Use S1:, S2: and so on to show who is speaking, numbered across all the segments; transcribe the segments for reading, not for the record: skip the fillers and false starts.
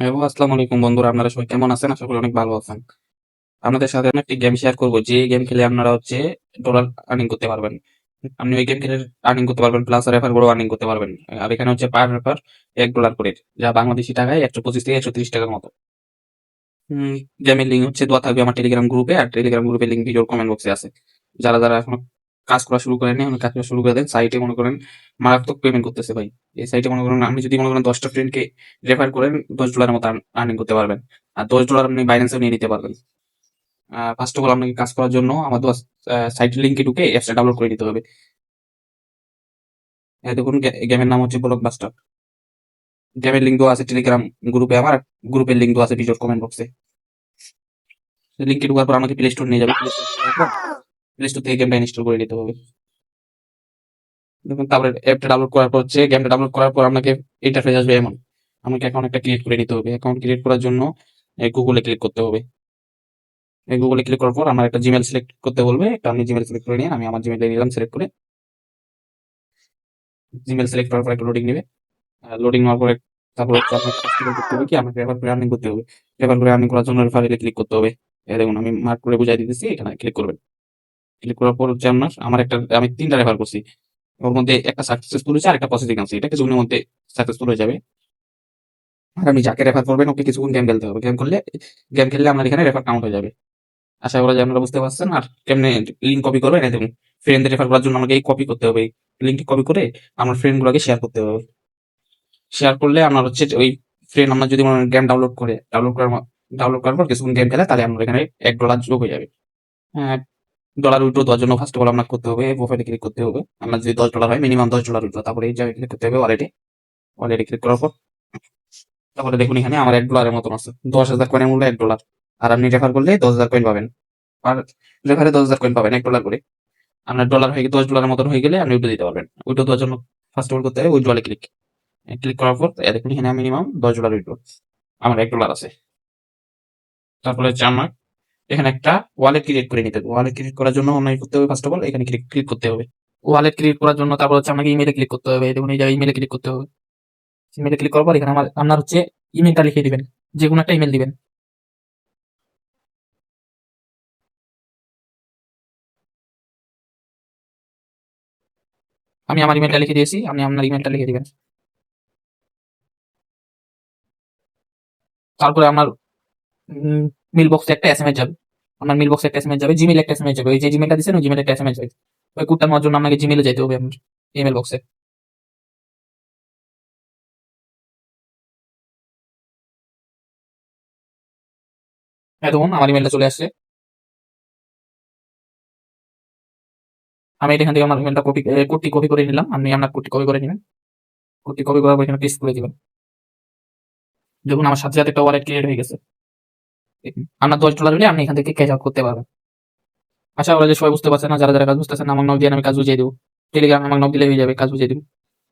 S1: Hello, আসসালামু আলাইকুম বন্ধুরা। আপনারা সবাই কেমন আছেন? আশা করি অনেক ভালো আছেন। আপনাদের সাথে আমি একটি গেম শেয়ার করব, যে গেম খেলে আপনারা ডলার আর্নিং করতে পারবেন। আপনি ওই গেম খেলে আর্নিং করতে পারবেন, প্লাস রেফার করেও আর্নিং করতে পারবেন। আর এখানে পার রেফার $1 করে, যা বাংলাদেশী টাকায় 125 থেকে 130 টাকার মতো। উম, গেমের লিঙ্ক দেওয়া থাকবে আমার টেলিগ্রাম গ্রুপে, আর টেলিগ্রাম গ্রুপের লিঙ্ক ভিডিওর কমেন্ট বক্সে আছে। যারা যারা এখনো কাজ করা শুরু করেনি, এখন কাজ করা শুরু করে দেন। সাইটে মনে করেন মারাত্মক পেমেন্ট করতেছে ভাই। এই সাইটে মনে করেন আপনি যদি মনে করেন 10টা ফ্রেন্ডকে রেফার করেন, $10 মতো আর্নিং করতে পারবেন। আর $10 আপনি বাইন্যান্সেও নিয়ে নিতে পারবেন। ফার্স্ট অফ অল আপনাকে কাজ করার জন্য আমার দেওয়া সাইটের লিঙ্কে ঢুকে অ্যাপসটা ডাউনলোড করে নিতে হবে। দেখুন, গেমের নাম হচ্ছে ব্লকবাস্টার। গেমের লিঙ্ক দেওয়া আছে টেলিগ্রাম গ্রুপে আমার, গ্রুপের লিঙ্ক দেওয়া আছে ভিডিওর কমেন্ট বক্সে। লিঙ্কে ঢোকার পর আমাকে প্লে স্টোর নিয়ে যাবে। প্লে স্টোর থেকে গেমটা ইনস্টল করে নিতে হবে। দেখুন, তারপরে অ্যাপটা ডাউনলোড করার পর গেমটা ডাউনলোড করার পর আপনাকে ইন্টারফেস আসবে এমন। আমাকে অ্যাকাউন্ট একটা ক্রিয়েট করে নিতে হবে। অ্যাকাউন্ট ক্রিয়েট করার জন্য গুগলে ক্লিক করতে হবে। গুগলে ক্লিক করার পর আমার একটা জিমেল সিলেক্ট করতে বলবে। একটা আপনি জিমেল সিলেক্ট করে নিয়ে, আমি আমার জিমেল নিলাম সিলেক্ট করে। জিমেল সিলেক্ট করার পর একটা লোডিং নেবে। লোডিং হওয়ার পরে তারপর আপনাকে কাজ করতে হবে কি, আমাকে রেফার করে আর্নিং করতে হবে। রেফার করে আর্নিং করার জন্য রেফারেলে ক্লিক করতে হবে। দেখুন, আমি মার্ক করে বুঝাই দিতেছি, এখানে ক্লিক করবেন। ক্লিক করার পর আমি 3টা রেফার করছি। ওর মধ্যে একটা সাকসেসফুল হয়েছে আর একটা প্রসেসিং আছে। এটা কিছুক্ষণের মধ্যে সাকসেসফুল হয়ে যাবে। আর আপনি যাকে রেফার করবেন ওকে কিছুক্ষণ গেম খেলতে হবে। গেম খেললে আপনার এখানে রেফার কাউন্ট হয়ে যাবে। আশা করা যায় আপনারা বুঝতে পারছেন। আর কেমনে লিঙ্ক কপি করবেন, এই দেখুন, ফ্রেন্ডদের রেফার করার জন্য আমাকে এই কপি করতে হবে। লিঙ্কটি কপি করে আমার ফ্রেন্ড গুলোকে শেয়ার করতে হবে। শেয়ার করলে আপনার ওই ফ্রেন্ড আপনার যদি মনে গেম ডাউনলোড করার পর কিছুক্ষণ গেম খেলে, তাহলে আপনার এখানে $1 যোগ হয়ে যাবে। হ্যাঁ, ডলার উইথড্র দেওয়ার জন্য ফার্স্ট অফ অল আপনার করতে হবে, প্রোফাইলে ক্লিক করতে হবে। আপনার যদি $10 হয়, মিনিমাম $10 উইথড্র। তারপরে এই জায়গায় ক্লিক করতে হবে ওয়ালেটে। ওয়ালেটে ক্লিক করার পর তারপরে দেখুন, এখানে আমার $1 মতন আছে। 10,000 কয়েনের মূল্য $1। আর আপনি রেফার করলে 10,000 কয়েন পাবেন। আর রেফারে 10,000 কয়েন পাবেন $1 করে। আপনার ডলার হয়ে $10 মতন হয়ে গেলে আপনি উইথড্র দিতে পারবেন। উইথড্র দেওয়ার জন্য ফার্স্ট অফ অল করতে হবে উইথড্রলে ক্লিক। ক্লিক করার পর দেখুন, এখানে মিনিমাম $10 উইথড্র। আমার $1 আছে। তারপরে হচ্ছে আমার এখানে একটা ওয়ালেট ক্রিয়েট করে নিতে হবে। ওয়ালেট ক্রিয়েট করার জন্য আপনাকে করতে হবে ফার্স্ট অফ অল এখানে ক্লিক করতে হবে। ওয়ালেট ক্রিয়েট করার জন্য তারপর আপনাকে ইমেলে ক্লিক করতে হবে। দেখুন, এই জায়গায় ইমেলে ক্লিক করতে হবে। ইমেলে ক্লিক করার পর এখানে আপনার ইমেলটা লিখে দিবেন। যে কোনো একটা ইমেল দিবেন। আমি আমার ইমেলটা লিখে দিয়েছি, আপনি আপনার ইমেলটা লিখে দিবেন। তারপরে আমার মেল বক্সে একটা এসএমএস যাবে। আপনার মেল বক্সে একটা এসএমএস যাবে, জিমেইল একটা এসএমএস যাবে। ওই যে জিমেলটা দিচ্ছেন ওই জিমেইলে একটা এসএমএস যাবে। ওই কোডটা নেওয়ার জন্য আপনাকে জিমেইলে যেতে হবে আপনার ইমেল বক্সে। হ্যাঁ, দেখুন আমার ইমেলটা চলে আসছে। আমি এখান থেকে আমার ইমেলটা কোডটি কপি করে নিলাম। আপনি আপনার কোডটি কপি করে নেবেন। কোডটি কপি করার পর এখানে পেস্ট করে দিবেন। দেখুন, আমার সাথে সাথে একটা ওয়ালেট ক্রিয়েট হয়ে গেছে। আপনার $10 হলে আপনি এখান থেকে ক্যাশ আউট করতে পারবেন। আশা করা যায় সবাই বুঝতে পারছেন। না যারা যারা কাজ বুঝতেছেন না, আমাকে নক দিয়ে আমি কাজ বুঝিয়ে দেবো। টেলিগ্রাম আমাকে নক দিলে হয়ে যাবে, কাজ বুঝিয়ে দেবো।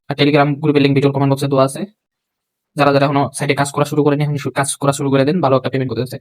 S1: আর টেলিগ্রাম গ্রুপের লিঙ্ক ভিডিওর কমেন্ট বক্সে দেওয়া আছে। যারা যারা এখনো সাইটে কাজ করা শুরু করেনি, এখন কাজ করা শুরু করে দেন, ভালো একটা পেমেন্ট করতেছে।